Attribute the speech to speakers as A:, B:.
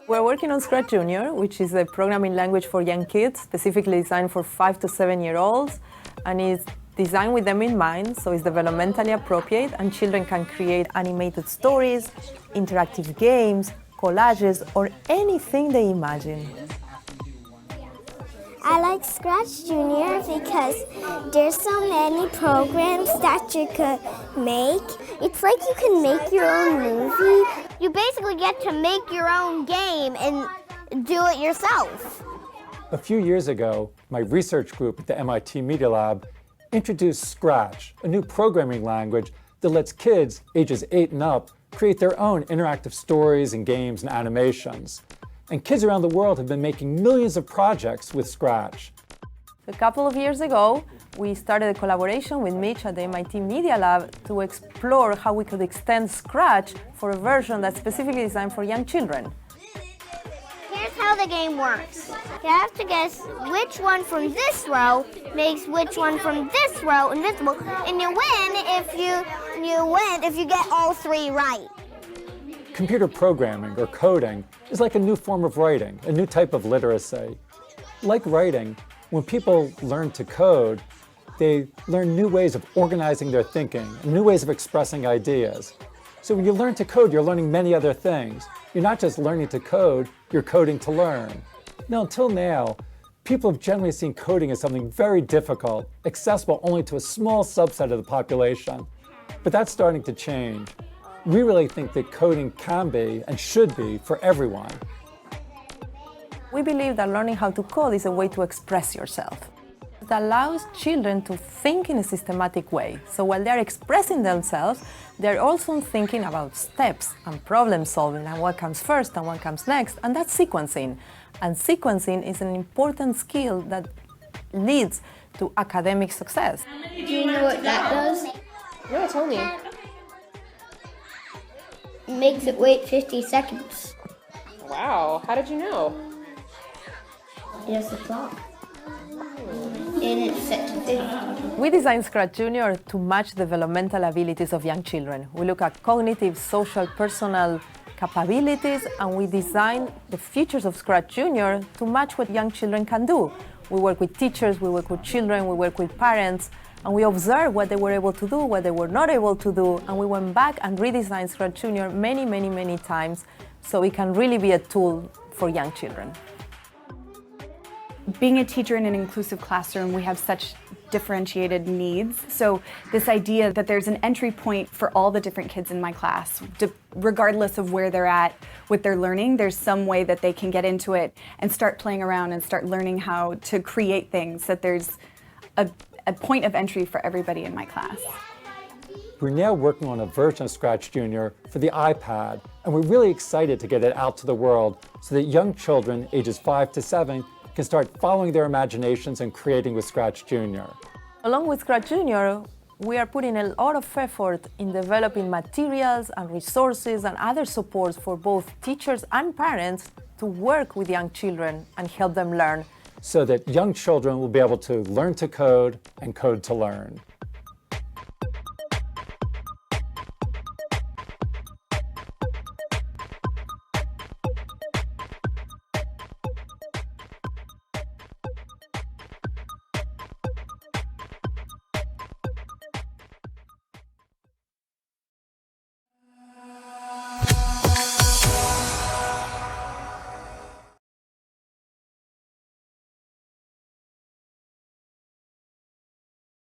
A: We're working on Scratch Junior, which is a programming language for young kids, specifically designed for 5 to 7-year-olds, and is designed with them in mind, so it's developmentally appropriate, and children can create animated stories, interactive games, collages, or anything they imagine.
B: I like Scratch Junior because there's so many programs that you could make. It's like you can make your own movie.
C: You basically get to make your own game and do it yourself.
D: A few years ago, my research group at the MIT Media Lab introduced Scratch, a new programming language that lets kids ages 8 and up create their own interactive stories and games and animations. And kids around the world have been making millions of projects with Scratch.
A: A couple of years ago, we started a collaboration with Mitch at the MIT Media Lab to explore how we could extend Scratch for a version that's specifically designed for young children.
C: Here's how the game works. You have to guess which one from this row makes which one from this row invisible, and you win if you get all 3 right.
D: Computer programming, or coding, is like a new form of writing, a new type of literacy. Like writing, when people learn to code, they learn new ways of organizing their thinking, new ways of expressing ideas. So when you learn to code, you're learning many other things. You're not just learning to code, you're coding to learn. Now, until now, people have generally seen coding as something very difficult, accessible only to a small subset of the population. But that's starting to change. We really think that coding can be and should be for everyone.
A: We believe that learning how to code is a way to express yourself. It allows children to think in a systematic way. So while they're expressing themselves, they're also thinking about steps and problem solving and what comes first and what comes next, and that's sequencing. And sequencing is an important skill that leads to academic success.
B: Do you know what that does?
E: No, tell me.
B: It makes it wait 50 seconds.
E: Wow, how did you know?
B: There's the clock. And it's set to 50.
A: We designed Scratch Junior to match developmental abilities of young children. We look at cognitive, social, personal capabilities, and we design the features of Scratch Junior to match what young children can do. We work with teachers, we work with children, we work with parents, and we observe what they were able to do, what they were not able to do, and we went back and redesigned Scratch Junior many times so it can really be a tool for young children.
F: Being a teacher in an inclusive classroom, we have such differentiated needs. So this idea that there's an entry point for all the different kids in my class, regardless of where they're at with their learning, there's some way that they can get into it and start playing around and start learning how to create things, that there's a point of entry for everybody in my class.
D: We're now working on a version of Scratch Junior for the iPad, and we're really excited to get it out to the world so that young children ages 5 to 7 can start following their imaginations and creating with Scratch Junior.
A: Along with Scratch Junior, we are putting a lot of effort in developing materials and resources and other supports for both teachers and parents to work with young children and help them learn.
D: So that young children will be able to learn to code and code to learn.